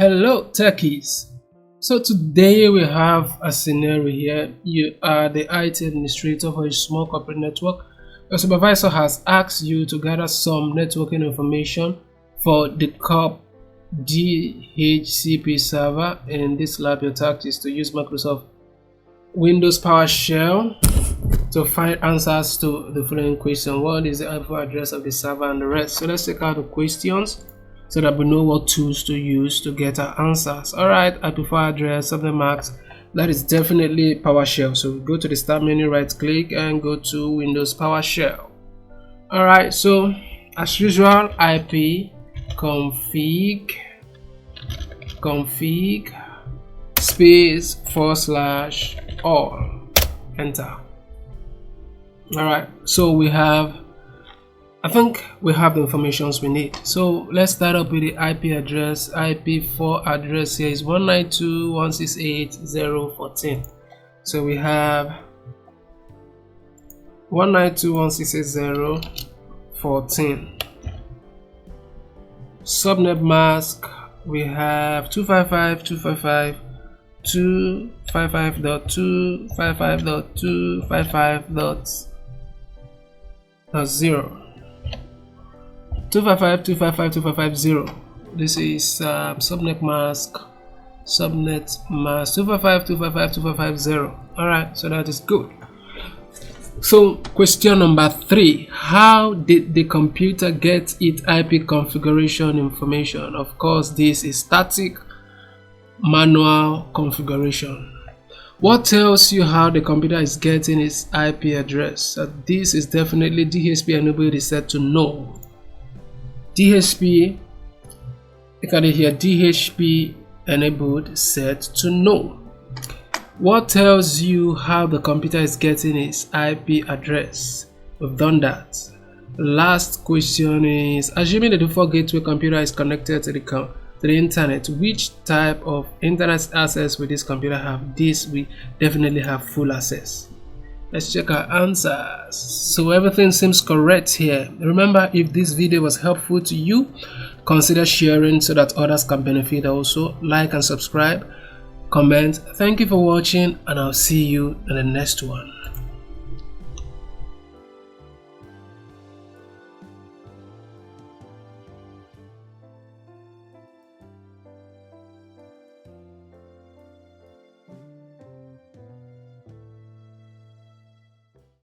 Hello techies. So today we have a scenario here. You are the IT administrator for a small corporate network. Your supervisor has asked you to gather some networking information for the CompTIA DHCP server. In this lab, your task is to use Microsoft Windows PowerShell to find answers to the following question: what is the IP address of the server and the rest. So let's check out the questions so that we know what tools to use to get our answers. Alright, IP address, subnet mask, that is definitely PowerShell. So we go to the start menu, right click and go to Windows PowerShell. Alright, so as usual, IP config space / all, enter. Alright, so I think we have the informations we need. So let's start up with the IP address. IP4 address here is 192.168.0.14. So we have 192.168.0.14. Subnet mask, we have 255.255.255.255.0. 255.255.255.0. This is subnet mask 255.255.255.0. Alright, so that is good. So question number 3: how did the computer get its IP configuration information? Of course, this is static manual configuration. What tells you how the computer is getting its IP address? This is definitely DHCP enabled is set to no. DHCP, you can hear DHCP enabled set to no. What tells you how the computer is getting its IP address? We've done that. Last question is, assuming the default gateway computer is connected to the internet, which type of internet access will this computer have? This we definitely have full access. Let's check our answers. So everything seems correct here. Remember, if this video was helpful to you, consider sharing so that others can benefit also. Like and subscribe, comment. Thank you for watching, and I'll see you in the next one.